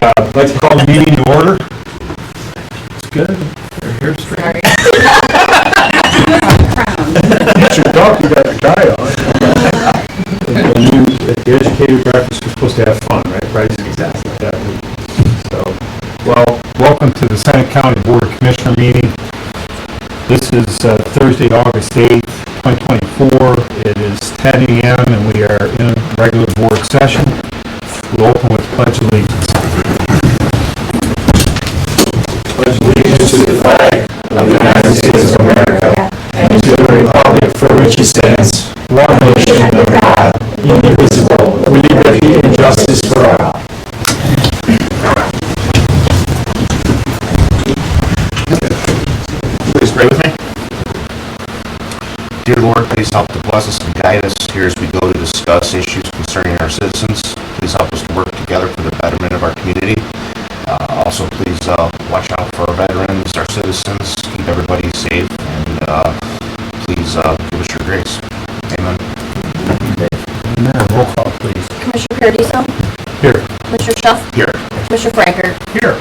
I'd like to call the meeting to order. It's good. They're here straight. It's your dog, you got your tie on. At the educated breakfast, we're supposed to have fun, right? Right? Exactly. So, well, welcome to the Senate County Board of Commissioner meeting. This is Thursday, August 8th, 2024. It is 10 a.m. and we are in a regular board session. We'll open with Pledge of Allegiance. Pledge allegiance to the flag of the United States of America and to the republic for which it stands, one nation under God, indivisible, with liberty and justice for all. Please pray with me. Dear Lord, please help to bless us and guide us here as we go to discuss issues concerning our citizens. Please help us to work together for the betterment of our community. Also, please watch out for our veterans, our citizens, keep everybody safe, and please give us your grace. Amen. Amen. Roll call, please. Commissioner Paradiso? Here. Commissioner Schuff? Here. Commissioner Franker? Here.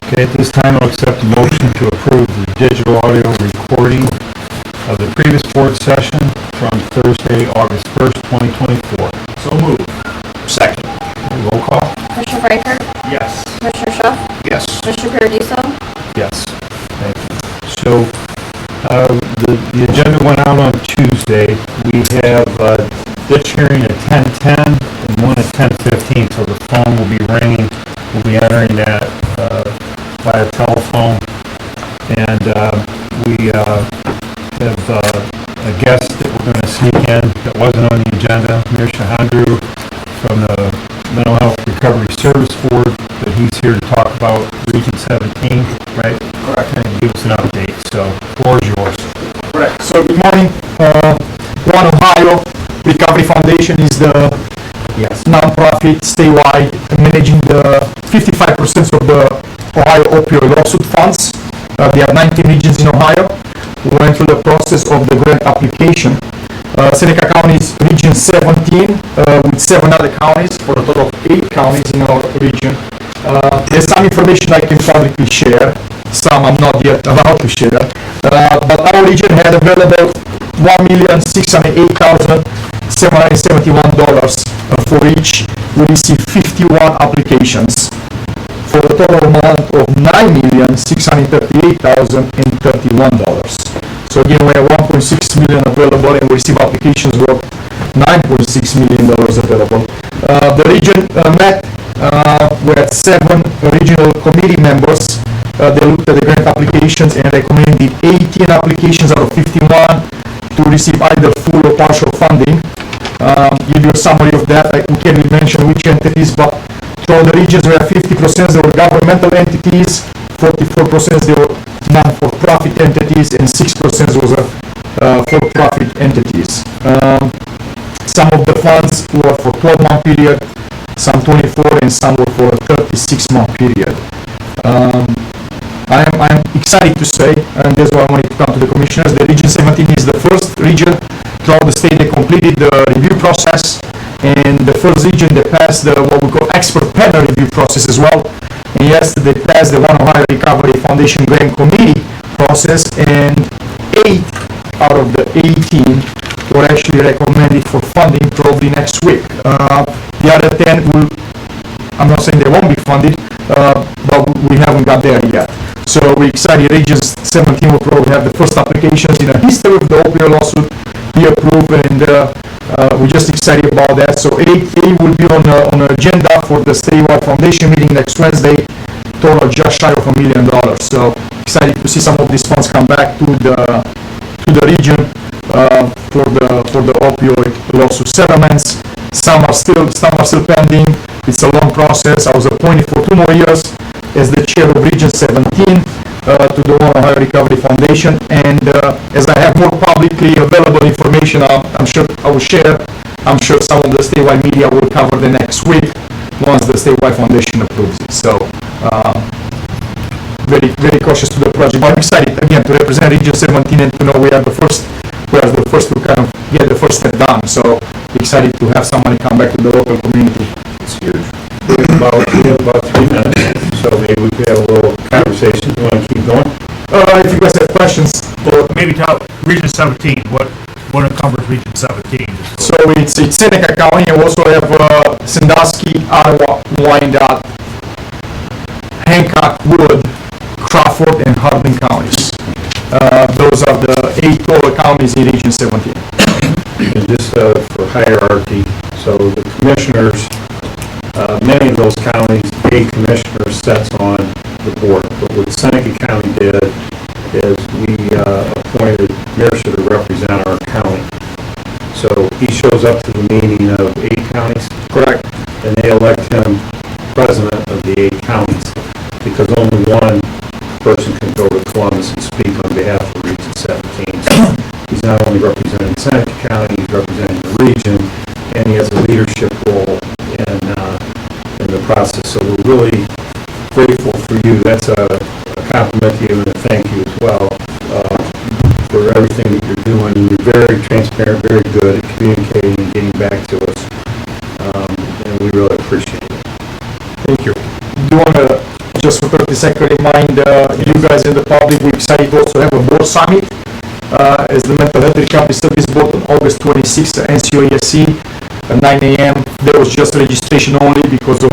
Okay, at this time, I'll accept a motion to approve the digital audio recording of the previous board session from Thursday, August 1st, 2024. So moved. Second. Roll call? Commissioner Franker? Yes. Commissioner Schuff? Yes. Commissioner Paradiso? Yes. Thank you. So, the agenda went out on Tuesday. We have this hearing at 10:10 and one at 10:15, so the phone will be ringing. We'll be entering that via telephone. And we have a guest that we're going to sneak in that wasn't on the agenda, Mirsha Handru from the Mental Health Recovery Service Board, but he's here to talk about Region 17, right? Correct. And give us an update, so the floor is yours. Correct. So good morning. One Ohio Recovery Foundation is the non-profit statewide managing the 55% of the Ohio opioid lawsuit funds. They have 19 regions in Ohio. We went through the process of the grant application. Seneca County is region 17 with 7 other counties for a total of 8 counties in our region. There's some information I can publicly share, some I'm not yet allowed to share, but our region had available $1,608,771 for each. We received 51 applications for a total amount of $9,638,031. So again, we have $1.6 million available and we receive applications worth $9.6 million available. The region met. We had 7 regional committee members. They looked at the grant applications and recommended 18 applications out of 51 to receive either full or partial funding. Give you a summary of that. We can't really mention which entities, but throughout the regions we have 50% they were governmental entities, 44% they were non-for-profit entities, and 6% was for-profit entities. Some of the funds were for 12-month period, some 24, and some were for a 36-month period. I'm excited to say, and that's why I wanted to come to the commissioners, that Region 17 is the first region throughout the state that completed the review process, and the first region that passed the what we call expert panel review process as well. And yes, they passed the One Ohio Recovery Foundation Grant Committee process, and 8 out of the 18 were actually recommended for funding probably next week. The other 10 will, I'm not saying they won't be funded, but we haven't got there yet. So we're excited. Region 17 will probably have the first applications in the history of the opioid lawsuit be approved, and we're just excited about that. So 8 will be on the agenda for the statewide foundation meeting next Wednesday, total just shy of $1 million. So excited to see some of these funds come back to the region for the opioid lawsuit settlements. Some are still pending. It's a long process. I was appointed for 2 more years as the chair of Region 17 to the One Ohio Recovery Foundation, and as I have more publicly available information, I'm sure I will share. I'm sure some of the statewide media will cover the next week once the statewide foundation approves it. So very, very cautious to the project, but I'm excited again to represent Region 17 and to know we are the first to kind of get the first step done. So excited to have somebody come back to the local community. It's huge. We have about 3 minutes. so maybe we could have a little conversation. You wanna keep going? If you guys have questions, Or maybe tell Region 17, what encumbers Region 17? so it's Seneca County, and also have Sandusky, Ottawa, Wyandotte, Hancock, Wood, Crawford, and Hardin counties. Those are the 8 total counties in Region 17. And just for hierarchy, so the commissioners, many of those counties, a commissioner sets on the board. But what Seneca County did is we appointed Mercer to represent our county. So he shows up to the meeting of 8 counties. Correct. And they elect him president of the 8 counties, because only one person can go to Columbus and speak on behalf of Region 17. So he's not only representing Seneca County, he's representing the region, and he has a leadership role in the process. So we're really grateful for you. That's a compliment to you and a thank you as well for everything that you're doing. You're very transparent, very good at communicating and getting back to us, and we really appreciate it. Thank you. Do you want to, just for 30 seconds, remind you guys and the public, we're excited to also have a board summit as the Mental Health Recovery Service Board on August 26th at NCOESC at 9 a.m. There was just registration only because of,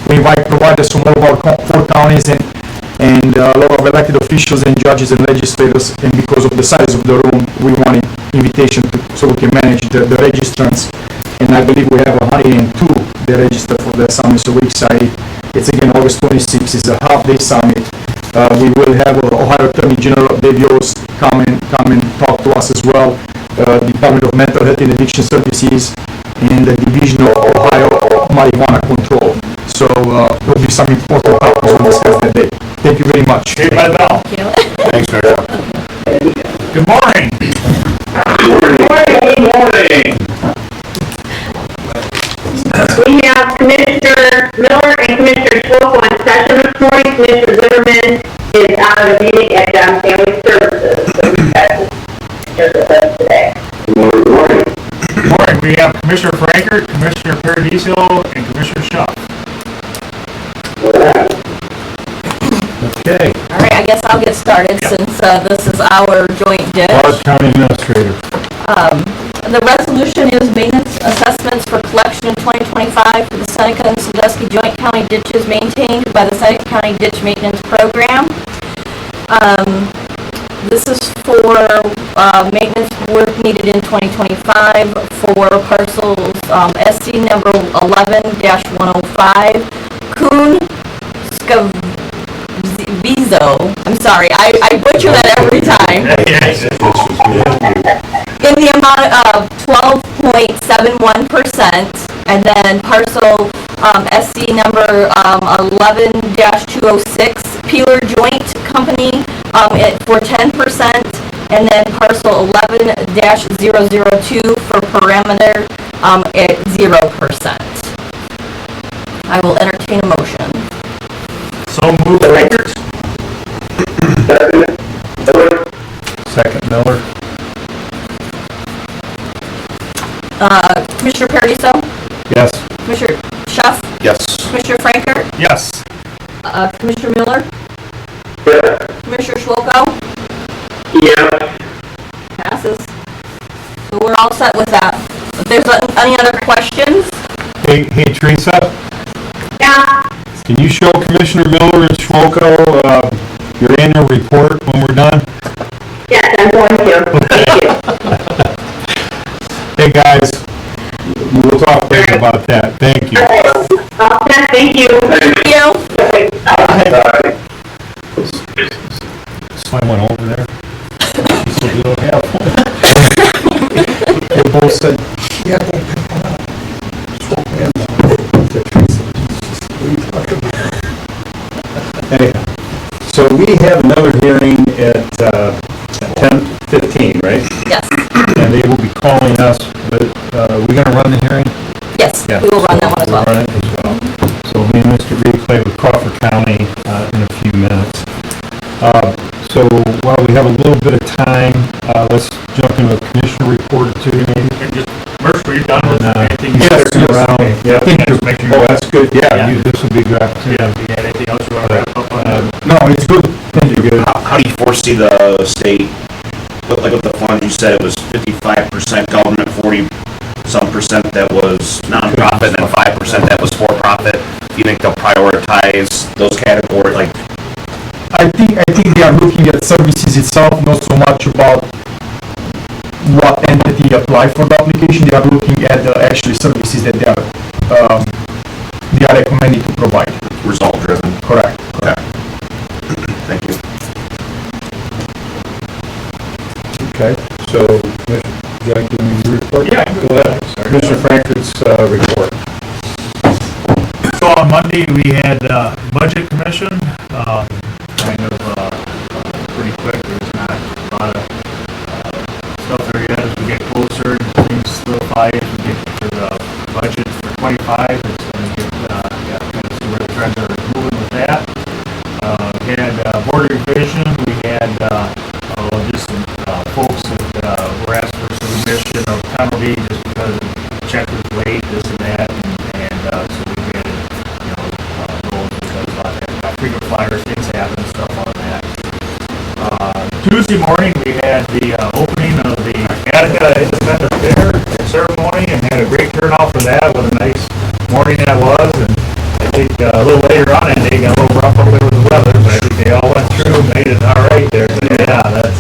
we invite providers from all of our 4 counties and a lot of elected officials and judges and legislators, and because of the size of the room, we want an invitation so we can manage the registrants. And I believe we have 102 that registered for the summit, so we're excited. It's again August 26th, it's a half-day summit. We will have Ohio Attorney General Dave Yost come and talk to us as well, Department of Mental Health and Addiction Services, and the Division of Ohio Marijuana Control. So there'll be some important topics we'll discuss that day. Thank you very much. Hey, by the bell. Thanks, Mayor. Good morning. Good morning. We have Commissioner Miller and Commissioner Schwab on session this morning. Commissioner Zimmerman is out of the meeting at John Family Services, so we've got just with us today. Good morning. Good morning. We have Commissioner Frankert, Commissioner Paradiso, and Commissioner Schuff. Okay. All right, I guess I'll get started since this is our joint ditch. Clark County Administrator. The resolution is maintenance assessments for collection in 2025 for the Seneca and Sandusky Joint County ditches maintained by the Seneca County Ditch Maintenance Program. This is for maintenance work needed in 2025 for parcels SC number 11-105, Coon Scavizzo. I'm sorry, I butcher that every time. In the amount of 12.71%, and then parcel SC number 11-206, Peeler Joint Company for 10%, and then parcel 11-002 for Parameter at 0%. I will entertain a motion. So moved, Frankert. Second, Miller. Commissioner Paradiso? Yes. Commissioner Schuff? Yes. Commissioner Frankert? Yes. Commissioner Miller? Commissioner Schwolko? Passes. So we're all set with that. If there's any other questions? Hey, Teresa, Yeah, can you show Commissioner Miller and Schwolko your annual report when we're done? yes, I'm going to. Thank you. Hey, guys, we'll talk later about that. Thank you. Okay, thank you. Thank you. Slime went over there. She said you don't have one. They both said, yeah. Anyhow, so we have another hearing at 10:15, right? Yes. And they will be calling us, but we're gonna run the hearing? Yes, Yeah. we will run that one as We'll well. run it as well. So me and Mr. Reed play with Crawford County in a few minutes. So while we have a little bit of time, let's jump into a commissioner report or two maybe. And just, Mercer, you're done with And, anything? yes, around. Yeah, Thank you. Make sure oh, that's good, yeah, Yeah. this would be a good opportunity. Yeah, if you had anything else you No, it's good. Thank you. How do you foresee the state, like with the funds, you said it was 55% government, 40-some% that was nonprofit, and then 5% that was for-profit? Do you think they'll prioritize those categories, like, I think they are looking at services itself, not so much about what entity apply for the application. They are looking at the actual services that they are recommending to provide. result-driven? Correct. Okay. Thank you. Okay, so, Commissioner, Jack, do you report? Yeah, Go ahead. Commissioner Frankert's, report. So on Monday, we had Budget Commission, kind of pretty quick. There's not a lot of stuff there yet as we get closer and things solidify as we get to the budget for 25. It's going to get, kind of see where the trends are moving with that. We had Board of Revision, we had just some folks that were asked for some remission of penalty just because the check was late, this and that, and so we had those because a lot of frequent flyers, things happen, stuff on that. Tuesday morning, we had the opening of the Attica Independent Fair ceremony and had a great turnout for that. What a nice morning that was. And I think a little later on, and they got a little rough up there with the weather, but I think they all went through and made it all right there. But yeah, that's,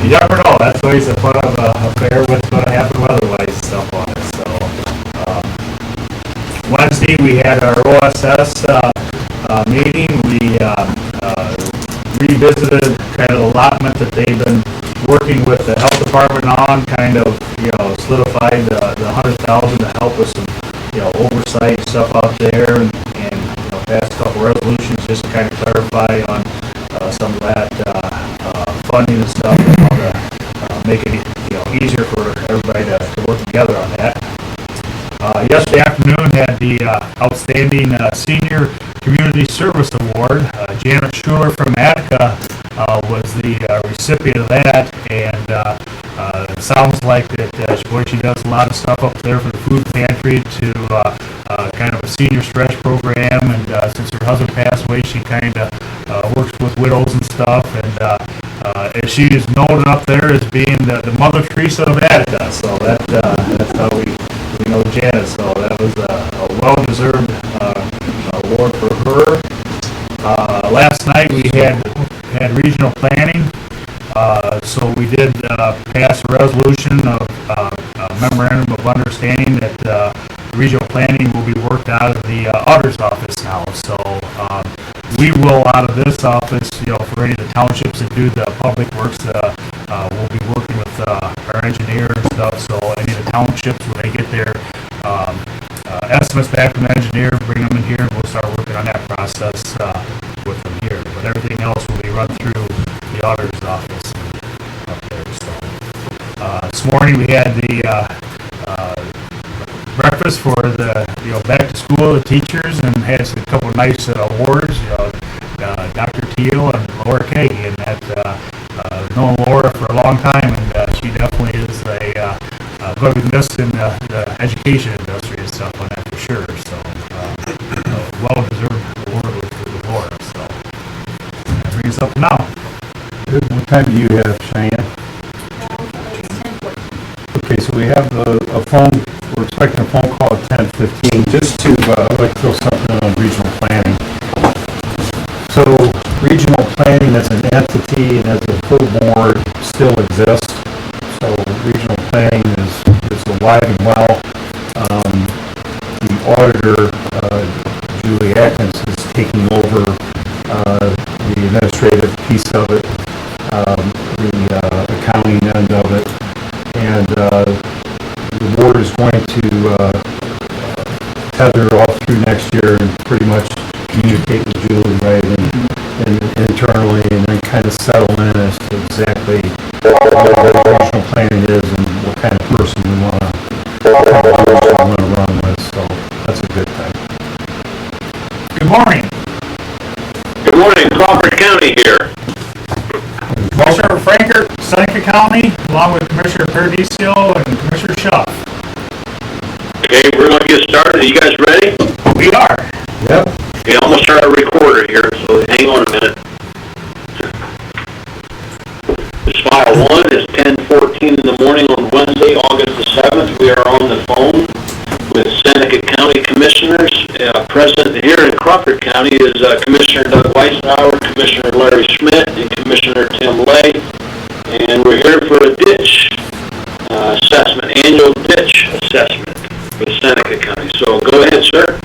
you never know. That's always a fun of a fair, what's going to happen weather-wise stuff on it. So, Wednesday, we had our OSS meeting. We revisited kind of the allotment that they've been working with the health department on, kind of, solidified the 100,000 to help with some, oversight stuff out there, and passed a couple resolutions just to kind of clarify on some of that funding and stuff, and how to make it, easier for everybody to work together on that. Yesterday afternoon had the Outstanding Senior Community Service Award. Janet Schuler from Attica was the recipient of that, and it sounds like that she does a lot of stuff up there for the food pantry to kind of a senior stretch program, and since her husband passed away, she kind of works with widows and stuff, and she is known up there as being the Mother Teresa of Attica, so that's how we know Janet, so that was a well-deserved award for her. Last night we had regional planning, so we did pass a resolution of memorandum of understanding that regional planning will be worked out of the auditor's office now. So we will, out of this office, for any of the townships that do the public works, we'll be working with our engineer and stuff. So any of the townships, when they get their estimates back from the engineer, bring them in here, and we'll start working on that process with them here. But everything else will be run through the auditor's office up there. So this morning we had the breakfast for the back to school, the teachers, and had a couple of nice awards. Dr. Teal and Laura Kay, and that known Laura for a long time, and she definitely is going to be missed in the education industry and stuff on that for sure. So well-deserved award with Laura. So that brings us up now. Good. What time do you have, Cheyenne? Okay, so we have a phone, we're expecting a phone call at 10:15, just to, I'd like to throw something on regional planning. So, regional planning as an entity and as a full board still exists. So, regional planning is alive and well. The auditor, Julie Atkins, is taking over the administrative piece of it, the accounting end of it, and the board is going to tether all through next year and pretty much communicate with Julie, right, and internally, and then kind of settle in as to exactly what regional planning is and what kind of person we want to run with. So that's a good thing. Good morning. Good morning, Crawford County here. Commissioner Frankert, Seneca County, along with Commissioner Paradiso and Commissioner Schuff. Okay, we're going to get started. Are you guys ready? We are. Yep. Okay, I'm going to start our recorder here, so hang on a minute. File 1 is 10:14 in the morning on Wednesday, August the 7th. We are on the phone with Seneca County Commissioners. Present here in Crawford County is Commissioner Doug Weisnauer, Commissioner Larry Schmidt, and Commissioner Tim Lay. And we're here for a ditch assessment, annual ditch assessment for Seneca County. So go ahead, sir.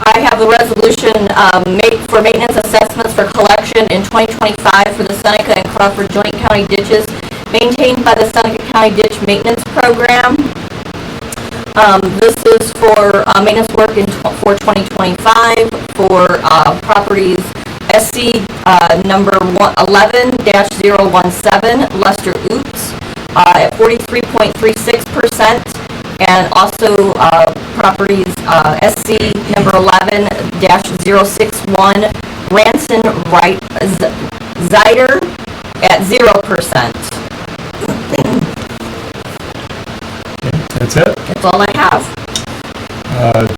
I have the resolution for maintenance assessments for collection in 2025 for the Seneca and Crawford Joint County ditches maintained by the Seneca County Ditch Maintenance Program. This is for maintenance work for 2025 for properties SC number 11-017 Lester Oops at 43.36%. And also properties SC number 11-061 Ranson Wright Zider at 0%. That's it? That's all I have.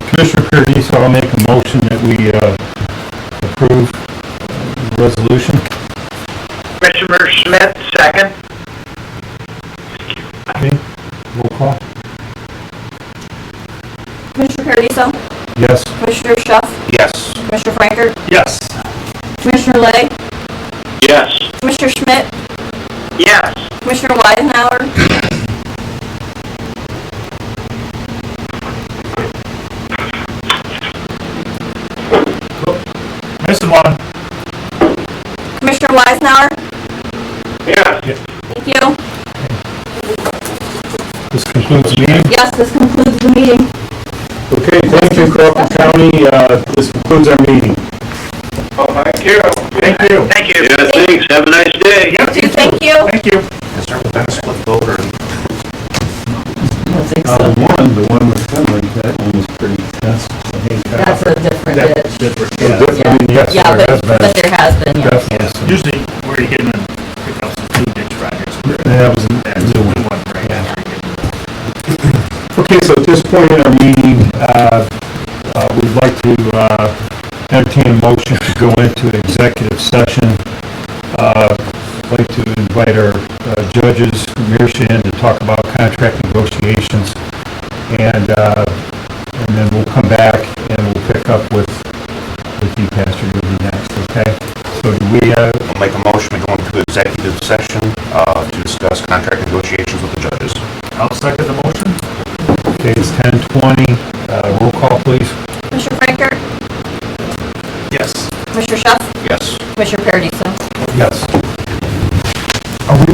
Commissioner Paradiso, I'll make a motion that we approve the resolution. Commissioner Schmidt, second. Okay, roll call. Commissioner Paradiso? Yes. Commissioner Schuff? Yes. Commissioner Franker? Yes. Commissioner Lay? Yes. Commissioner Schmidt? Yes. Commissioner Weisenauer? Missing one. Commissioner Weisenauer? Yes. Thank you. This concludes the meeting. Yes, this concludes the meeting. Okay, thank you, Crawford County. This concludes our meeting. Oh, thank you. Thank you. Thank you. Yeah, thanks. Have a nice day. Yep. Thank you. Thank you. Is there a split vote or? The one with Finley, that one was pretty tense. That's a different ditch. Different, I mean, yes, Yeah, there has but been. there has been, yeah. Definitely some- Usually where you get them and pick up some two ditch projects. That was a That's new the one. one right after you get them. Okay, so at this point in our meeting, we'd like to entertain a motion to go into executive session. I'd like to invite our judges, Mearshan, to talk about contract negotiations. And then we'll come back and we'll pick up with you, Pastor, you'll be next, okay? So do we, I'll make a motion to go into executive session to discuss contract negotiations with the judges. I'll second the motion. okay, it's 10:20, roll call, please. Commissioner Franker? Yes. Commissioner Schuff? Yes. Commissioner Paradiso? Yes. Are we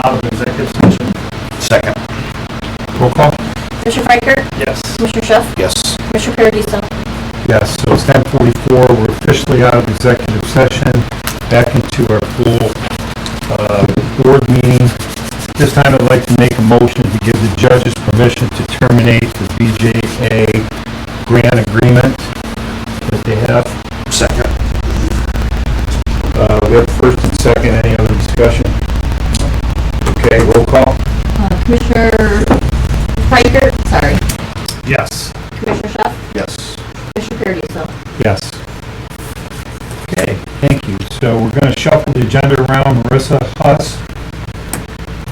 out of executive session. Second. Roll call? Commissioner Freichert? Yes. Commissioner Schiff? Yes. Commissioner Paradiso? Yes, so it's 10:44, we're officially out of executive session, back into our full board meeting. This time I'd like to make a motion to give the judges permission to terminate the BJA grant agreement that they have. Second. We have first and second, any other discussion? Okay, roll call? Commissioner Freichert? Sorry. Yes. Commissioner Schiff? Yes. Commissioner Paradiso? Yes. Okay, thank you. So we're gonna shuffle the agenda around. Marissa Huss.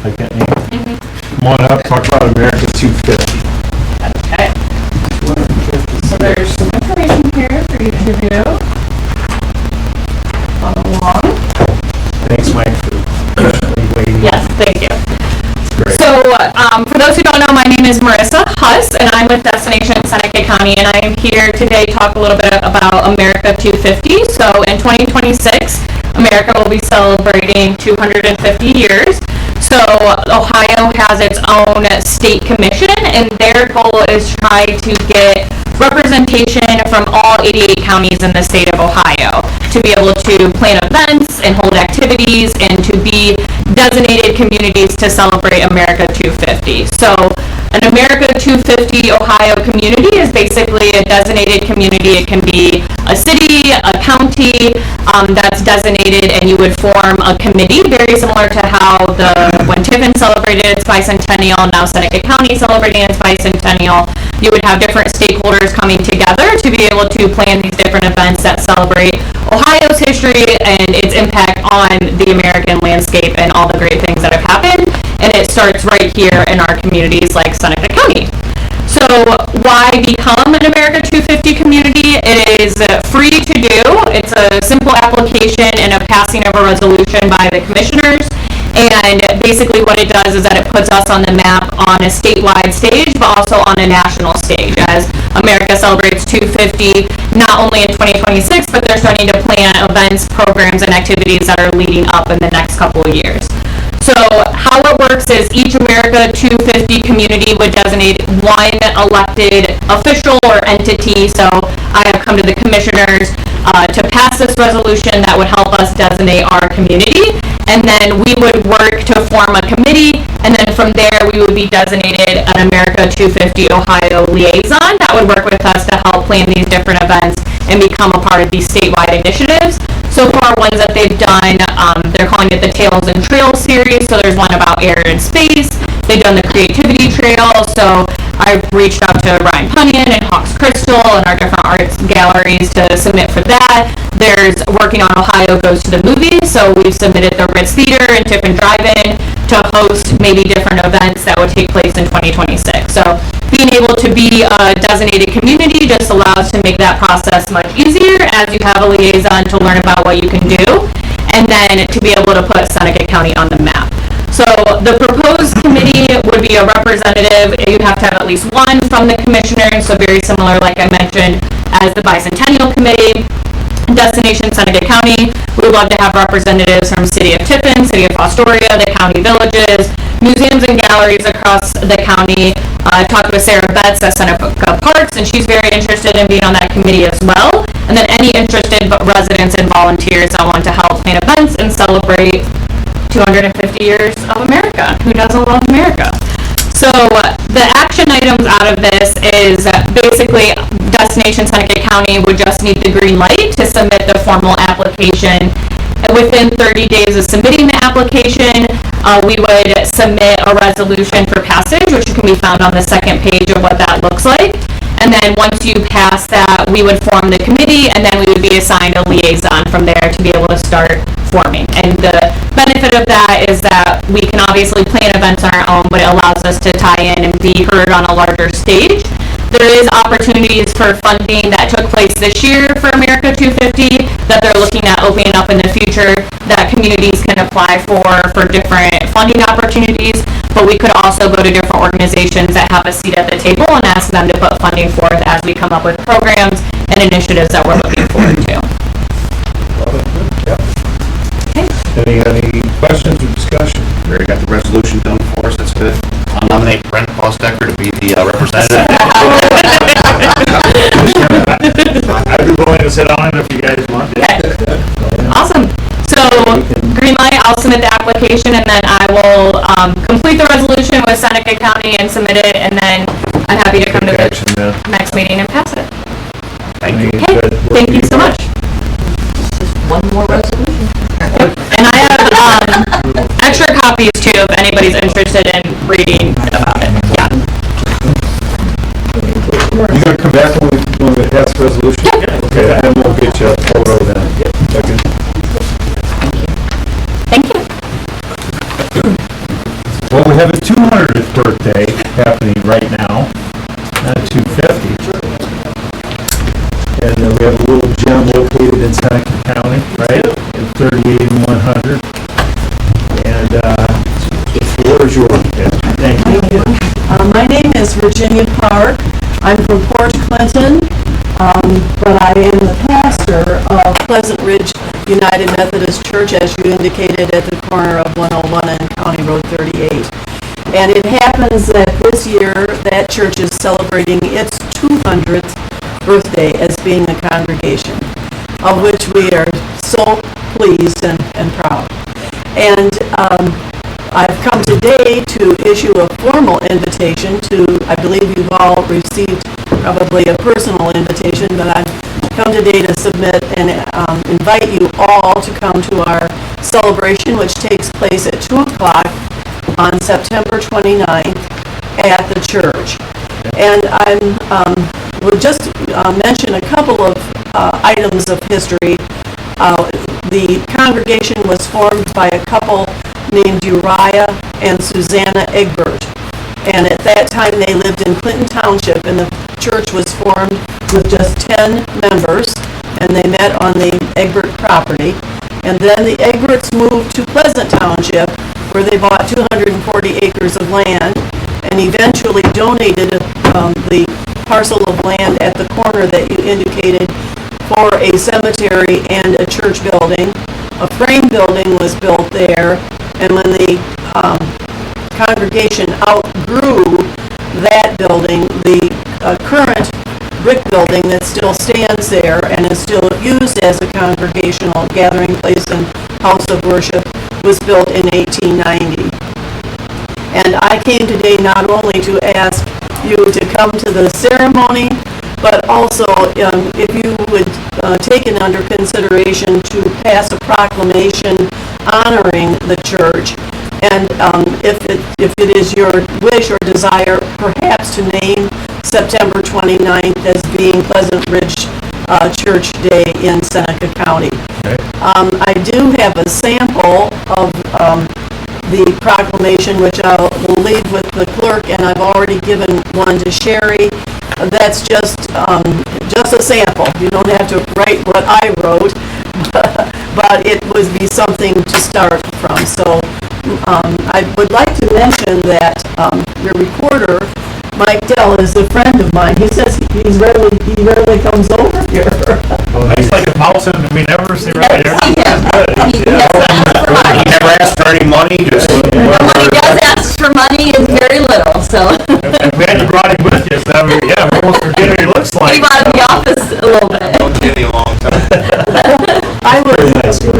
Like that name? Come on up, talk about America 250. Okay. So there's some information here for you to review. Follow along. Thanks, Mike, for patiently waiting. Yes, thank you. Great. So, for those who don't know, my name is Marissa Huss, and I'm with Destination Seneca County, and I am here today to talk a little bit about America 250. So, in 2026, America will be celebrating 250 years. So, Ohio has its own state commission, and their goal is to try to get representation from all 88 counties in the state of Ohio to be able to plan events and hold activities and to be designated communities to celebrate America 250. So an America 250 Ohio community is basically a designated community. It can be a city, a county that's designated, and you would form a committee, very similar to how when Tiffin celebrated its bicentennial, now Seneca County celebrating its bicentennial, you would have different stakeholders coming together to be able to plan these different events that celebrate Ohio's history and its impact on the American landscape and all the great things that have happened. And it starts right here in our communities like Seneca County. So why become an America 250 community? It is free to do. It's a simple application and a passing of a resolution by the commissioners. And basically what it does is that it puts us on the map on a statewide stage, but also on a national stage as America celebrates 250, not only in 2026, but they're starting to plan events, programs, and activities that are leading up in the next couple of years. So how it works is each America 250 community would designate one elected official or entity. So I have come to the commissioners to pass this resolution that would help us designate our community. And then we would work to form a committee. And then from there, we would be designated an America 250 Ohio liaison that would work with us to help plan these different events and become a part of these statewide initiatives. So far, ones that they've done, they're calling it the Tales and Trails series. So there's one about air and space. They've done the creativity trail. So I've reached out to Ryan Punyan and Hawks Crystal and our different arts galleries to submit for that. There's working on Ohio Goes to the Movies. So we've submitted the Ritz Theater and Tiffin Drive-In to host maybe different events that would take place in 2026. So being able to be a designated community just allows to make that process much easier as you have a liaison to learn about what you can do and then to be able to put Seneca County on the map. So the proposed committee would be a representative. You have to have at least one from the commissioners, so very similar, like I mentioned, as the Bicentennial Committee. Destination Seneca County, we would love to have representatives from City of Tiffin, City of Fostoria, the county villages, museums and galleries across the county. I've talked with Sarah Betts at Seneca Parks, and she's very interested in being on that committee as well. And then any interested residents and volunteers that want to help plan events and celebrate 250 years of America. Who doesn't love America? So the action items out of this is basically Destination Seneca County would just need the green light to submit the formal application. Within 30 days of submitting the application, we would submit a resolution for passage, which can be found on the second page of what that looks like. And then once you pass that, we would form the committee, and then we would be assigned a liaison from there to be able to start forming. And the benefit of that is that we can obviously plan events on our own, but it allows us to tie in and be heard on a larger stage. There is opportunities for funding that took place this year for America 250 that they're looking at opening up in the future that communities can apply for different funding opportunities. But we could also go to different organizations that have a seat at the table and ask them to put funding forth as we come up with programs and initiatives that we're looking forward to. Any questions or discussion? Very good. the resolution done for us, that's good. I'll nominate Brent Posdecker to be the representative. I'd be willing to sit on it if you guys want. Okay. Awesome. So, green light, I'll submit the application and then I will, complete the resolution with Seneca County and submit it, and then I'm happy to come to Action the then. next meeting and pass it. Thank you. Okay, thank you so much. One more resolution. And I have, extra copies too, if anybody's interested in reading about it. Yeah. You gonna come back when we pass the resolution? Okay, then we'll get you a photo then. Okay. Thank you. Well, we have a 200th birthday happening right now, not 250. And then we have a little gem located in Seneca County, right, in 38 and 100. And the floor is yours. Thank you. My name is Virginia Park. I'm from Port Clinton, but I am the pastor of Pleasant Ridge United Methodist Church, as you indicated, at the corner of 101 and County Road 38. And it happens that this year, that church is celebrating its 200th birthday as being a congregation, of which we are so pleased and proud. And I've come today to issue a formal invitation to, I believe you've all received probably a personal invitation, but I've come today to submit and invite you all to come to our celebration, which takes place at 2 o'clock on September 29th at the church. And I would just mention a couple of items of history. The congregation was formed by a couple named Uriah and Susanna Egbert. And at that time, they lived in Clinton Township, and the church was formed with just 10 members, and they met on the Egbert property. And then the Egberts moved to Pleasant Township, where they bought 240 acres of land, and eventually donated the parcel of land at the corner that you indicated for a cemetery and a church building. A frame building was built there, and when the congregation outgrew that building, the current brick building that still stands there and is still used as a congregational gathering place and house of worship was built in 1890. And I came today not only to ask you to come to the ceremony, but also if you would take it under consideration to pass a proclamation honoring the church. And if it is your wish or desire, perhaps to name September 29th as being Pleasant Ridge Church Day in Seneca County. Okay. I do have a sample of the proclamation, which I will leave with the clerk, and I've already given one to Sherry. That's just a sample. You don't have to write what I wrote, but it would be something to start from. So I would like to mention that your recorder, Mike Dell, is a friend of mine. He says he rarely comes over here. It's like a mouse and we never see right there. He never asked for any money, just... When he does ask for money, it's very little, so. If we had you brought him with you, so we almost forget what he looks like. Came out of the office a little bit. Don't get any long time.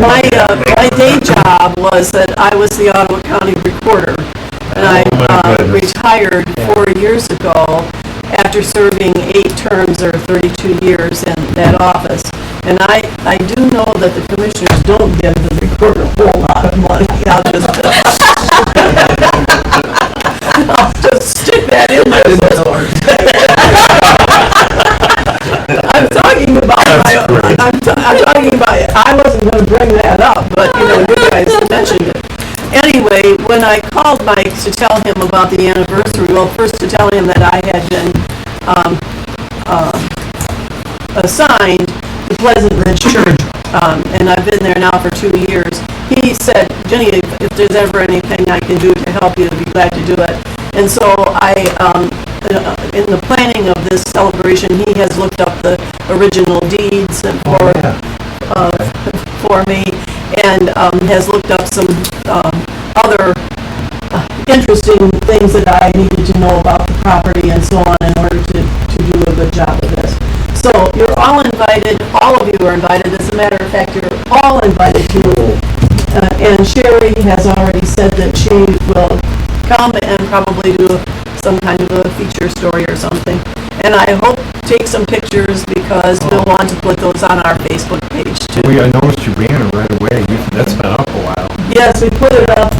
My day job was that I was the Ottawa County recorder. And I retired 4 years ago after serving 8 terms or 32 years in that office. And I do know that the commissioners don't give the recorder a whole lot of money. I'll just stick that in there. I'm talking about, I wasn't going to bring that up, but you guys mentioned it. Anyway, when I called Mike to tell him about the anniversary, well, first to tell him that I had been assigned the Pleasant Ridge Church, and I've been there now for 2 years, he said, Jenny, if there's ever anything I can do to help you, I'd be glad to do it. And so in the planning of this celebration, he has looked up the original deeds for me, and has looked up some other interesting things that I needed to know about the property and so on in order to do a good job of this. So you're all invited, all of you are invited. As a matter of fact, you're all invited to, and Sherry has already said that she will come and probably do some kind of a feature story or something. And I hope take some pictures because we'll want to put those on our Facebook page too. I noticed your banner right away. That's been up a while. Yes, we put it up.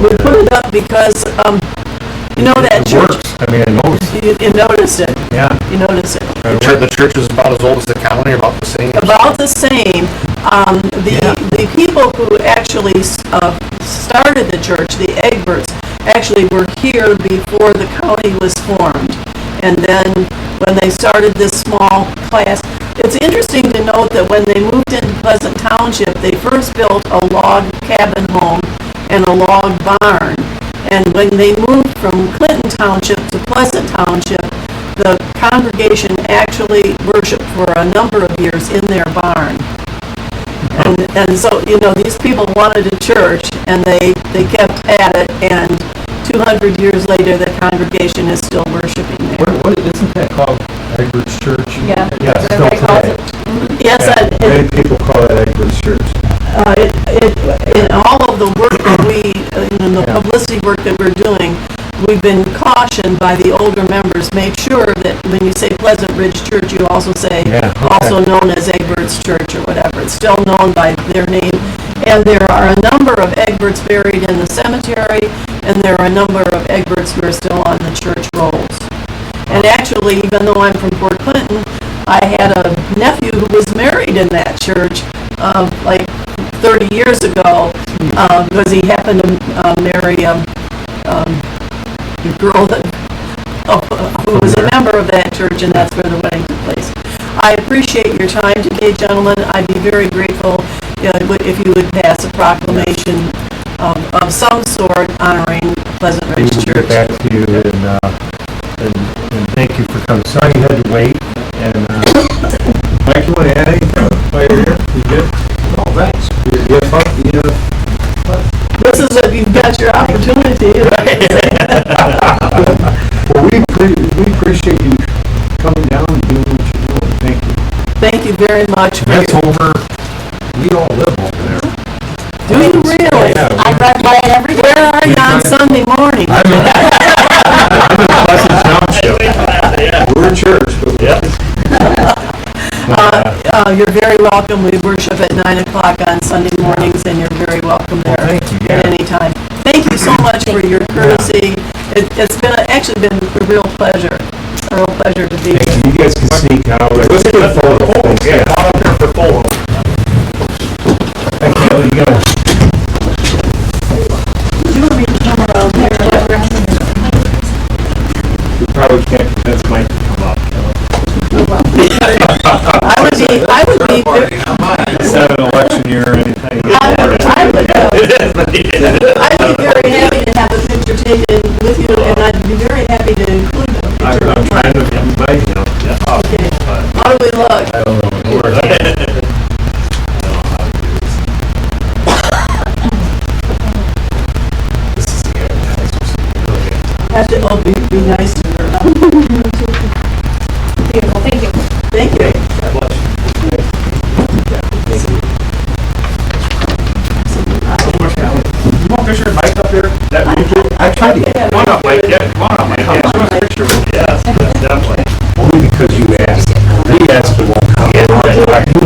We put it up because, you know that It church. works. I mean, I noticed. You noticed it. Yeah. You noticed it. The church is about as old as the county, about the same. About the same. The people who actually started the church, the Egberts, actually were here before the county was formed. And then when they started this small class, it's interesting to note that when they moved into Pleasant Township, they first built a log cabin home and a log barn. And when they moved from Clinton Township to Pleasant Township, the congregation actually worshiped for a number of years in their barn. And so, you know, these people wanted a church, and they kept at it, and 200 years later, the congregation is still worshiping there. What isn't that called? Egbert's Church? Yeah. Yeah, still Everybody calls today. Yes, Yeah, many people call it Egbert's Church. in all of the work that in the Yeah. publicity work that we're doing, we've been cautioned by the older members, make sure that when you say Pleasant Ridge Church, you also say, Yeah, okay. also known as Egbert's Church or whatever. It's still known by their name. And there are a number of Egberts buried in the cemetery, and there are a number of Egberts who are still on the church rolls. And actually, even though I'm from Port Clinton, I had a nephew who was married in that church, like 30 years ago, because he happened to marry a girl that who was a member of that church, and that's where the wedding took place. I appreciate your time today, gentlemen. I'd be very grateful if you would pass a proclamation of some sort honoring Pleasant We Ridge will get Church. back to you and thank you for coming. Sorry you had to wait. And Mike, you want to add anything while you're here? You good? Oh, thanks. You have fun? This is you've got your opportunity. Well, we appreciate you coming down and doing what you're doing. Thank you. Thank you very much. That's over. We all live over there. Do you really? Yeah. I drive by it every day. Where are you on Sunday morning? I'm in Pleasant Township. We're a church, but You're very welcome. We worship at 9 o'clock on Sunday mornings, and you're very welcome there Well, thank you, yeah. at any time. Thank you so much for your courtesy. It's actually been a real pleasure to be here. you guys can sneak out. Let's get a photo. Yeah, come on up here for photo. Thank you. You gotta You want me to come around here? You probably can't convince Mike to come up. I would be, It's not an election year or anything. I'd be very happy to have a picture taken with you, and I'd be very happy to include a picture. I'm trying to invite you. Okay. How do we look? I don't know. This is the advertisers. Have to be nice to her. Beautiful, thank you. Thank you. God bless you. Thank you. You want Fisher and Mike up here? I tried to. Come on up, Mike, yeah, come on up, Mike, yeah, show us a picture with you. Yes, definitely. Only because you asked. We asked, it won't come. You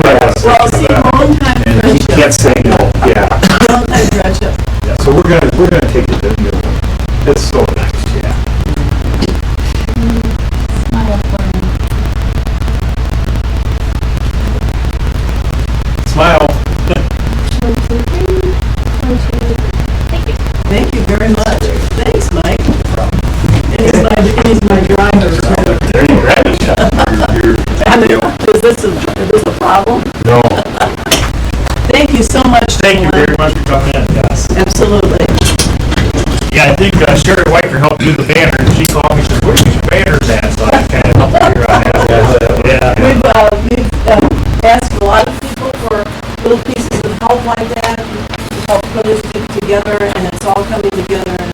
asked. Well, see, long time And he friendship. can't say no. Yeah. Long time friendship. So we're gonna take the video. It's so nice, yeah. Smile. Thank you very much. Thanks, Mike. And he's my driver. There you go. I mean, is this a problem? No. Thank you so much. Thank you gentlemen. very much for coming in, yes. Absolutely. Yeah, I think Sherry Weicker helped do the banner, and she called me, she said, where's these banners at? So I kind of helped figure out how to do it. Yeah. We've asked a lot of people for little pieces of help like that, to help put us together, and it's all coming together in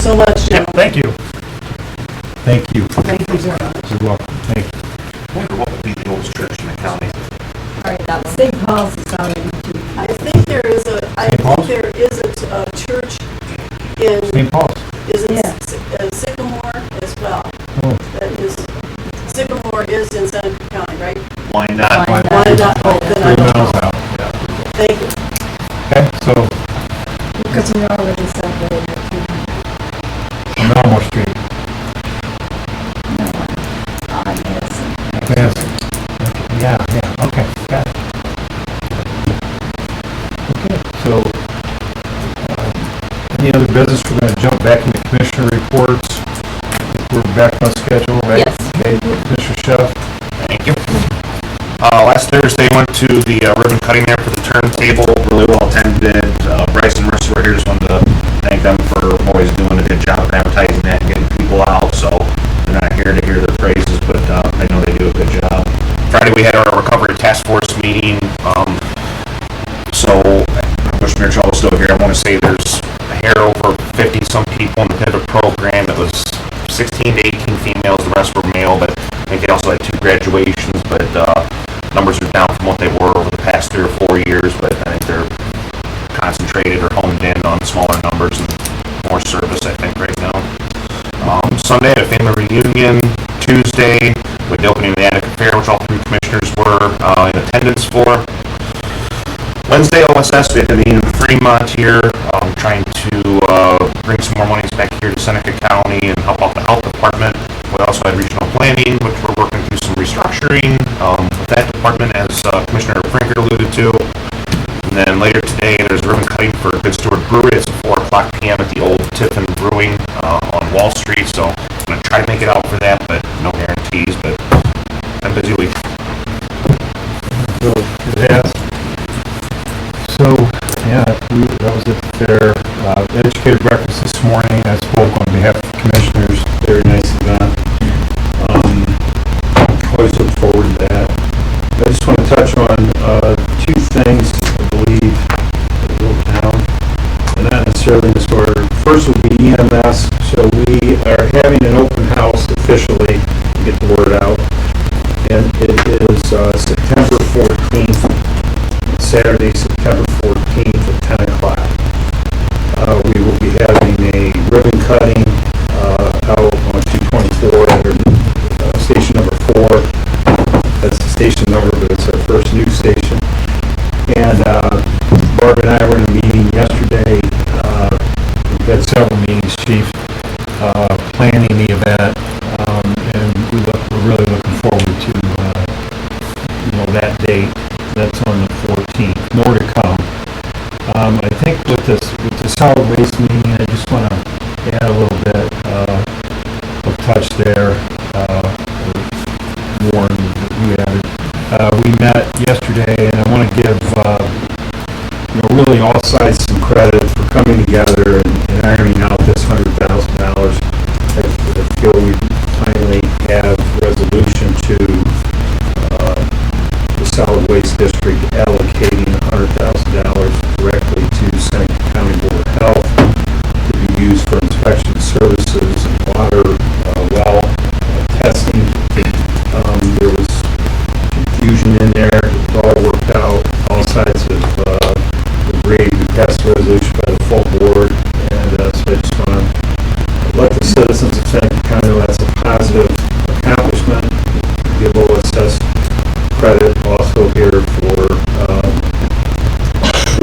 so much, Jim. Thank you. Thank you. Thank you, Jim. You're welcome. Thank you. I wonder what would be the oldest church in the county? St. Paul's is already I think there is a church in, St. Paul's. is it Sycamore as well? Oh. That is, Sycamore is in Seneca County, right? Why not? Why not? Oh, then I 3 don't miles know. out. Yeah. Thank you. Okay, so Because we're already celebrating it. on Elmore Street. Yes. Yeah, okay, got it. Okay, so, any other business? We're gonna jump back into commissioner reports. We're back on schedule, right? Yes. Okay, Commissioner Chef. Thank you. Last Thursday, went to the ribbon cutting there for the turntable, really well attended. Bryce and Marissa were here, just wanted to thank them for always doing a good job of advertising that and getting people out, so they're not here to hear their praises, but I know they do a good job. Friday, we had our recovery task force meeting, so I wish Mayor Shaw was still here. I want to say there's a hair over 50-some people in the pivot program. It was 16 to 18 females, the rest were male, but I think they also had 2 graduations, but numbers are down from what they were over the past 3 or 4 years, but I think they're concentrated or honed in on smaller numbers and more service, I think, right now. Sunday, at a family reunion. Tuesday, with the opening of the Attica Fair, which all 3 commissioners were in attendance for. Wednesday, OSS, we had a meeting in Fremont here, trying to bring some more monies back here to Seneca County and help out the health department. We also had regional planning, which we're working through some restructuring with that department, as Commissioner Brinker alluded to. And then later today, there's ribbon cutting for Good Steward Brewery. It's at 4 o'clock p.m. at the old Tiffin Brewing on Wall Street. So I'm going to try to make it out for that, but no guarantees. But I'm busy week. So, it has. So, yeah, that was at the fair. Educator breakfast this morning. I spoke on behalf of the commissioners. Very nice event. Always look forward to that. I just want to touch on 2 things, I believe, a little down, and not necessarily in this order. First will be EMS. So we are having an open house officially to get the word out, and it is September 14th, Saturday, September 14th at 10 o'clock. We will be having a ribbon cutting out on 224 at station number 4. That's the station number, but it's our first new station. And Barb and I were in a meeting yesterday. We've had several meetings, Chief, planning the event, and we're really looking forward to that date. That's on the 14th. More to come. I think with the solid waste meeting, I just want to add a little bit of touch there. Warren, that you added. We met yesterday, and I want to give really all sides some credit for coming together and ironing out this $100,000. I feel we finally have resolution to the solid waste district allocating $100,000 directly to Seneca County Board of Health to be used for inspection services and water well testing. There was confusion in there. It all worked out. All sides have agreed. We passed the resolution by the full board, and so I just want to let the citizens of Seneca County know that's a positive accomplishment. Give OSS credit also here for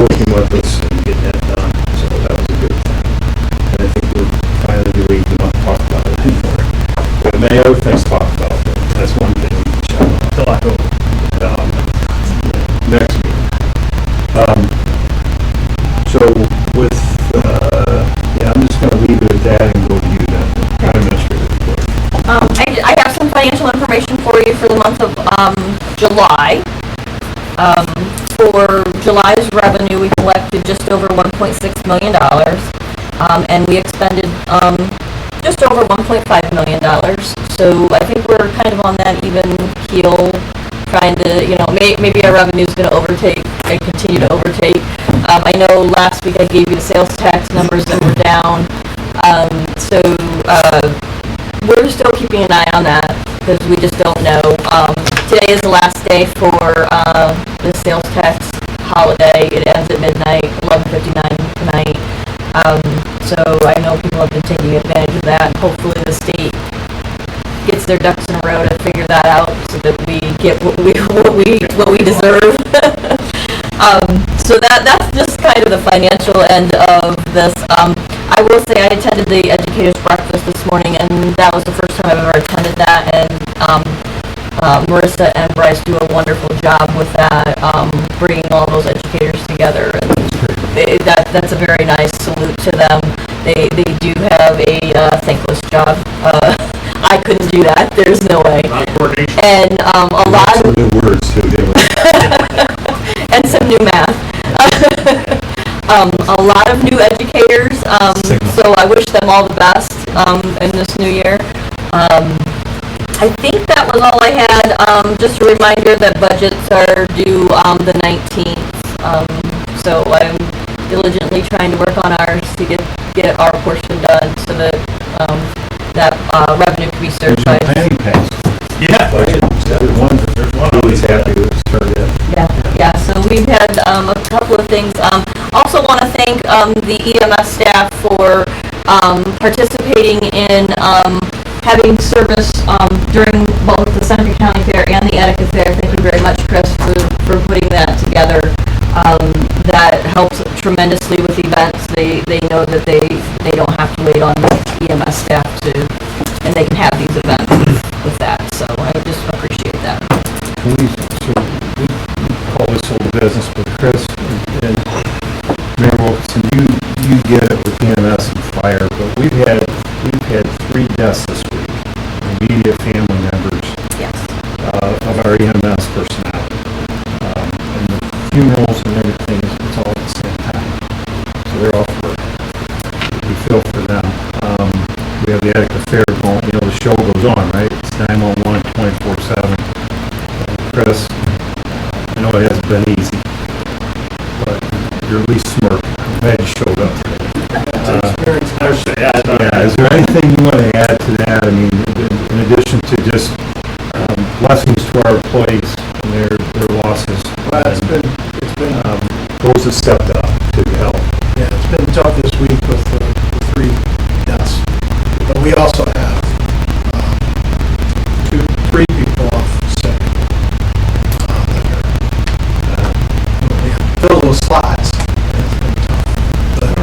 working with us and getting that done. So that was a good thing. And I think we're finally relieved we don't talk about it anymore. But many other things to talk about, but that's one thing we can shout out. Till I go. Next meeting. So with, I'm just going to leave it at that and go to you then. County Administrator report. I have some financial information for you for the month of July. For July's revenue, we collected just over $1.6 million, and we expended just over $1.5 million. So I think we're kind of on that even keel, trying to, maybe our revenue is going to overtake and continue to overtake. I know last week I gave you the sales tax numbers that were down. So, we're still keeping an eye on that, because we just don't know. Today is the last day for, the sales tax holiday. It ends at midnight, 11:59 tonight. So I know people have been taking advantage of that, and hopefully the state gets their ducks in a row to figure that out, so that we get what we deserve. So that's just kind of the financial end of this. I will say I attended the educators breakfast this morning, and that was the first time I've ever attended that, and Marissa and Bryce do a wonderful job with that, bringing all those educators together, and that's a very nice salute to them. They do have a thankless job. I couldn't do that. There's no way. And a lot of New words too, didn't we? and some new math. A lot of new educators, so I wish them all the best in this new year. I think that was all I had. Just a reminder that budgets are due the 19th. So I'm diligently trying to work on ours to get our portion done, so that that revenue can be certified. Planning passed. Yeah. There's one always happy with started. Yeah, so we've had a couple of things. Also want to thank the EMS staff for participating in having service during both the Seneca County Fair and the Attica Fair. Thank you very much, Chris, for putting that together. That helps tremendously with events. They know that they don't have to wait on EMS staff and they can have these events with that. So I just appreciate that. We call this old business, but Chris and Mayor Wilkinson, you get it with EMS and fire, but we've had 3 deaths this week, immediate family members Yes. of our EMS personnel. And the funerals and everything, it's all at the same time. So they're all for, we feel for them. We have the Attica Fair going, the show goes on, right? It's 911, 24/7. Chris, I know it hasn't been easy, but you're at least smirk. I'm glad you showed up today. Yeah, is there anything you want to add to that? I mean, in addition to just blessings to our employees and their losses. Well, it's been Those that stepped up to help. yeah, it's been tough this week with the 3 deaths. But we also have 3 people off sick. We fill those slots. It's been tough. But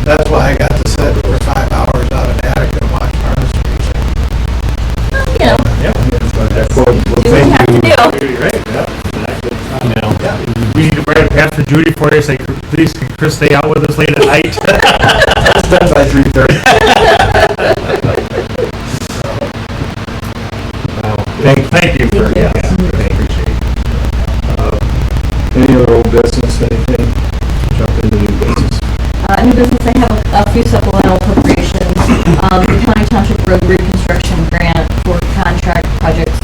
that's why I got to sit for 5 hours out in Attica and watch harvest music. Yeah. Do what we have to do. We need to write a pass for Judy for you, say, please, can Chris stay out with us late at night? That's by 3:30. Thank you for, Thank you. appreciate it. Any other old business, anything? Jump into new business. New business, I have a few supplemental appropriations. The County Township Road Reconstruction Grant for contract projects,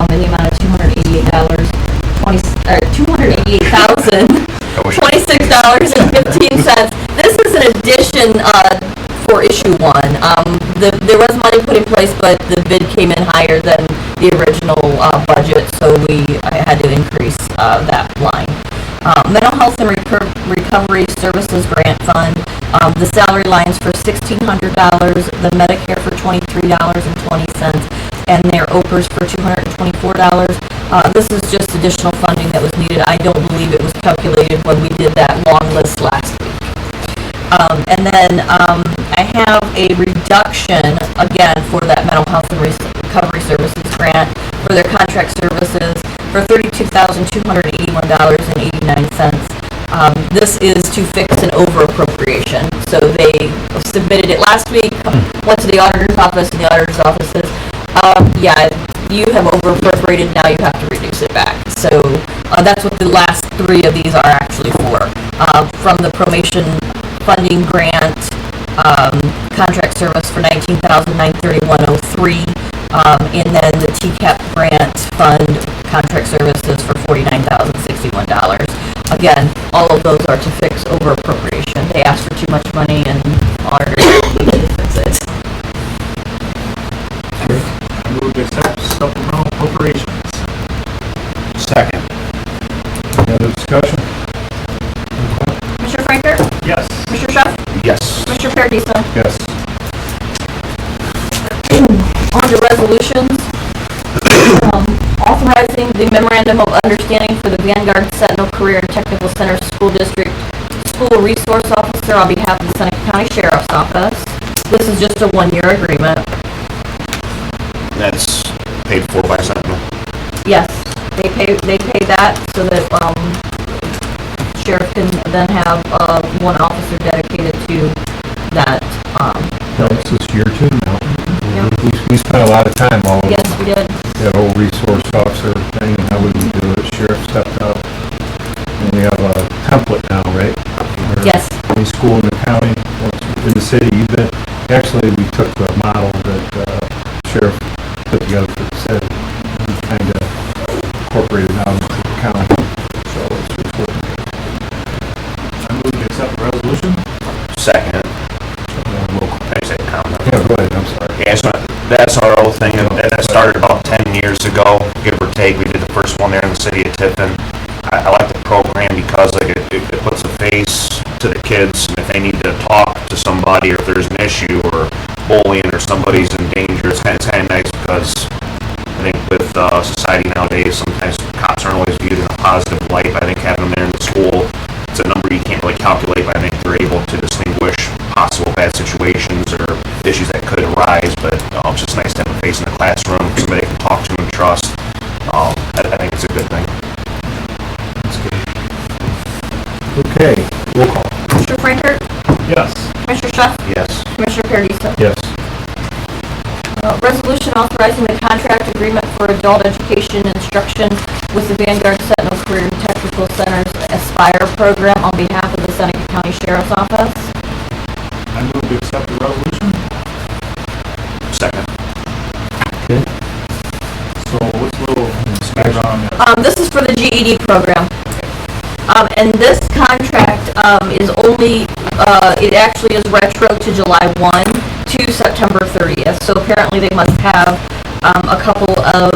in the amount of $288,026.15. This is an addition, for issue 1. There was money put in place, but the bid came in higher than the original, budget, so I had to increase, that line. Mental Health and Recovery Services Grant Fund, the salary lines for $1,600, the Medicare for $23.20, and their OPERS for $224. This is just additional funding that was needed. I don't believe it was calculated when we did that long list last week. And then I have a reduction, again, for that Mental Health and Recovery Services grant for their contract services for $32,281.89. This is to fix an over appropriation. So they submitted it last week, went to the auditor's office, and the auditor's office says, yeah, you have over appropriated, now you have to reduce it back. So that's what the last 3 of these are actually for. From the Promation Funding Grant, contract service for $19,931.03, and then the TCAP Grant Fund contract services for $49,061. Again, all of those are to fix over appropriation. They asked for too much money, and auditors Discussion? Commissioner Freicher? Yes. Commissioner Schuff? Yes. Commissioner Paradiso? Yes. On to resolutions. Authorizing the memorandum of understanding for the Vanguard Sentinel Career and Technical Center School District School Resource Officer on behalf of the Seneca County Sheriff's Office. This is just a one-year agreement. That's paid for by Sentinel. Yes, they pay that so that, sheriff can then have, one officer dedicated to that, This is year 2 now. Yeah. We spent a lot of time all over yes, we did. that whole resource officer thing and how we would do it. Sheriff stepped up. And we have a template now, right? Where Yes. Any school in the county, in the city, even, actually, we took the model that Sheriff put together for the city. We kind of incorporated it out into the county. So it's working. I move to accept the resolution. Second. Local. Can I say comment? Yeah, go ahead, I'm sorry. Yeah, the SRO thing, and that started about 10 years ago, give or take. We did the first one there in the city of Tiffin. I like the program because like it puts a face to the kids, and if they need to talk to somebody, or if there's an issue, or bullying, or somebody's in danger, it's kind of nice because I think with society nowadays, sometimes cops aren't always viewed in a positive light. But I think having them there in the school, it's a number you can't really calculate, but I think they're able to distinguish possible bad situations or issues that could arise. But it's just nice to have a face in the classroom, somebody can talk to and trust. I think it's a good thing. That's good. Okay, roll call. Commissioner Freicher? Yes. Commissioner Schuff? Yes. Commissioner Paradiso? Yes. Resolution authorizing the contract agreement for adult education instruction with the Vanguard Sentinel Career and Technical Center's Aspire program on behalf of the Seneca County Sheriff's Office. I move to accept the resolution. Second. Okay. So what's a little background on that? This is for the GED program. And this contract, is only, it actually is retro to July 1 to September 30th. So apparently they must have, a couple of,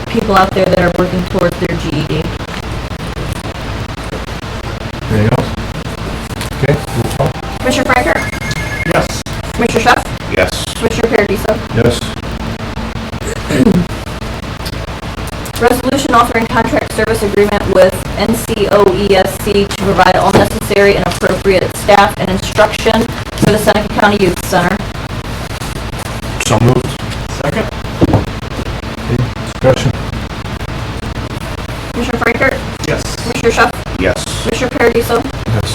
people out there that are working towards their GED. Anything else? Okay, roll call. Commissioner Freicher? Yes. Commissioner Schuff? Yes. Commissioner Paradiso? Yes. Resolution authoring contract service agreement with NCOESC to provide all necessary and appropriate staff and instruction for the Seneca County Youth Center. So moved. Second. Okay, discussion? Commissioner Freicher? Yes. Commissioner Schuff? Yes. Commissioner Paradiso? Yes.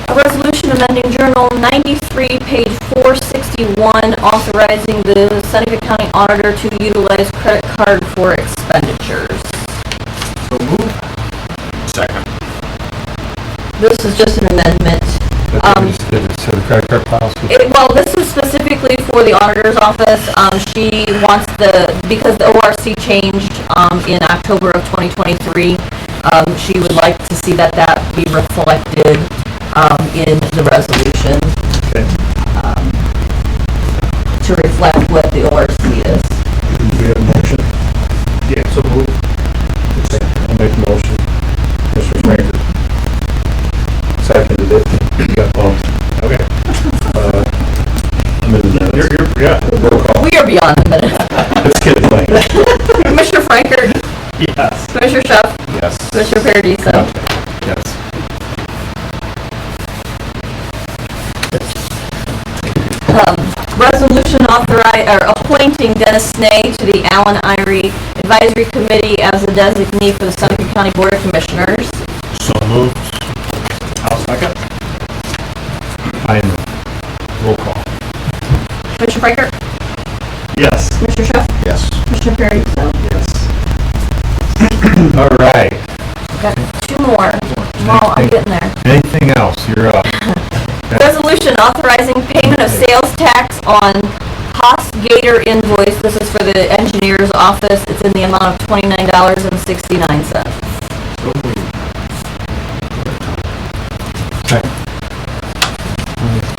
A resolution amending Journal 93, page 461, authorizing the Seneca County Auditor to utilize credit card for expenditures. So move. Second. This is just an amendment. But we just did it to the credit card policy. Well, this is specifically for the auditor's office. She wants because the ORC changed in October of 2023, she would like to see that be reflected in the resolution. Okay. To reflect what the ORC is. Do we have a motion? Yeah, so move. I'll make a motion. Mr. Franker. Seconded it. You got bumped. Okay. I'm in the minutes. Yeah. Roll call. We are beyond the minute. Let's get it right. Commissioner Freicher? Yes. Commissioner Schuff? Yes. Commissioner Paradiso? Yes. Resolution appointing Dennis Snee to the Allen Irie Advisory Committee as a designee for the Seneca County Board of Commissioners. So moved. I'll second. Roll call. Commissioner Freicher? Yes. Commissioner Schuff? Yes. Commissioner Paradiso? Yes. All right. Got two more. Well, I'm getting there. Anything else? You're up. Resolution authorizing payment of sales tax on Haas Gator invoice. This is for the engineer's office. It's in the amount of $29.69. So move. Okay.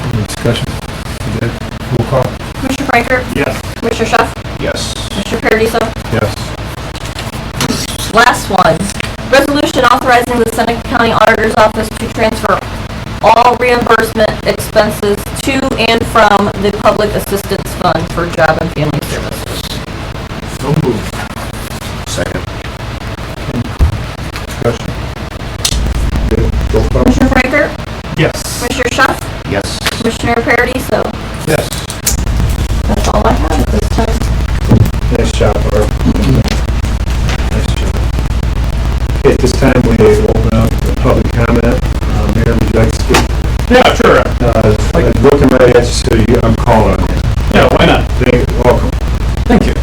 Any discussion? You good? Roll call. Commissioner Freicher? Yes. Commissioner Schuff? Yes. Commissioner Paradiso? Yes. Last one, resolution authorizing the Seneca County Auditor's Office to transfer all reimbursement expenses to and from the Public Assistance Fund for Job and Family Services. So moved. Second. Discussion. Good. Roll call. Commissioner Freicher? Yes. Commissioner Schuff? Yes. Commissioner Paradiso? Yes. That's all I have at this time. Nice job, Barb. Nice job. Okay, at this time, we open up the public comment. Mayor, would you like to speak? Yeah, sure. I'm looking right at you, so I'm calling on you. Yeah, why not? Welcome. Thank you.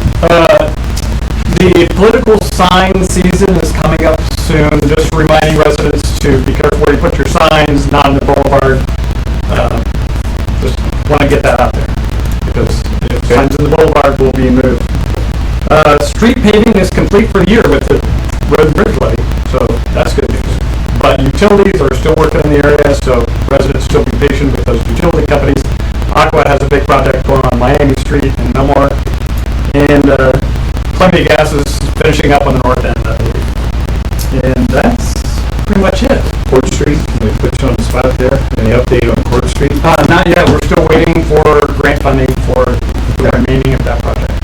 The political sign season is coming up soon. Just reminding residents to be careful where you put your signs, not on the boulevard. Just want to get that out there, because if signs in the boulevard will be moved. Street paving is complete for the year with the road and bridge levy, so that's good news. But utilities are still working in the area, so residents still be patient with those utility companies. Aqua has a big project going on Miami Street in Millmore, and Columbia Gas is finishing up on the north end, I believe. And that's pretty much it. Court Street, can we put you on the spot there? Any update on Court Street? Not yet. We're still waiting for grant funding for the remaining of that project.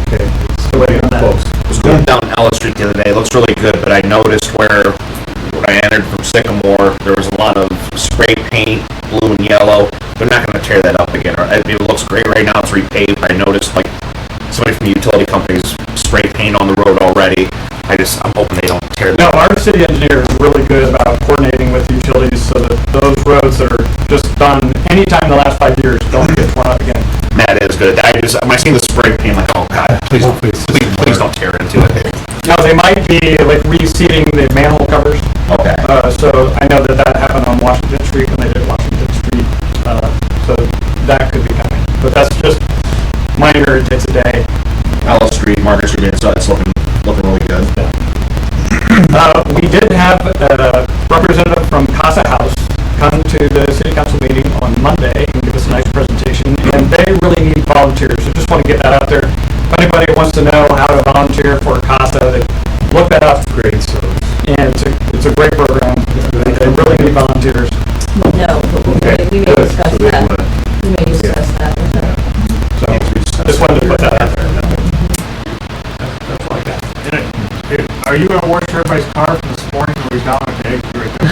Okay, Still waiting on that. close. I was going down Ellis Street the other day. It looks really good, but I noticed where when I entered from Sycamore, there was a lot of spray paint, blue and yellow. They're not going to tear that up again. I mean, it looks great right now. It's repaved. I noticed like somebody from the utility companies spray paint on the road already. I'm hoping they don't tear that No, up. our city engineer is really good about coordinating with utilities so that those roads that are just done anytime in the last 5 years don't get torn up again. That is good. When I see the spray paint, I'm like, oh god, please don't tear into it. Now, they might be like reseating the manhole covers. Okay. So I know that happened on Washington Street when they did Washington Street. So that could be coming. But that's just minor, it takes a day. Ellis Street, Market Street, it's looking really good. We did have a representative from Casa House come to the city council meeting on Monday and give us a nice presentation, and they really need volunteers, so just want to get that out there. If anybody wants to know how to volunteer for Casa, they look that up. Great, so. And it's a great program. They really need volunteers. No, but we may Good. discuss So they that. wanna- We may discuss that. Just wanted to put that out there. That's all I got. Are you gonna wash everybody's car from this morning when we was down at the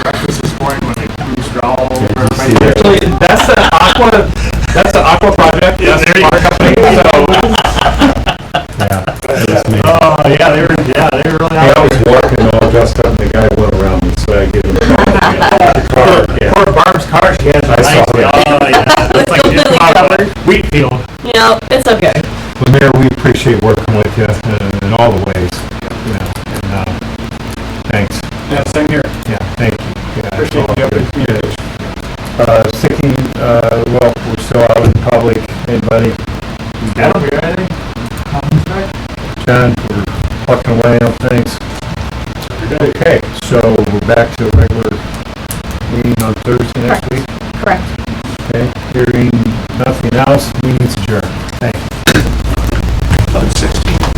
breakfast this morning when they cruised all over everybody? see that. Actually, that's the Aqua project. Yeah, That's there you our go. company, so Yeah, that's me. Oh, yeah, they were really I out was walking all dressed up, and the guy went around me, so I give him the car. Yeah. Poor Barb's car, she has a I saw nice, that. oh, yeah. It's like completely just out of covered. a wheat field. No, it's okay. Well, Mayor, we appreciate working with you in all the ways, you know, and, thanks. yeah, same here. Yeah, thank you. Yeah, it's Appreciate all the open good. communication. Sticking, well, we're still out in public, anybody? Adam, you got anything? John, we're plucking away on things. Okay, so we're back to a regular meeting on Thursday next week. Correct. Okay, hearing nothing else,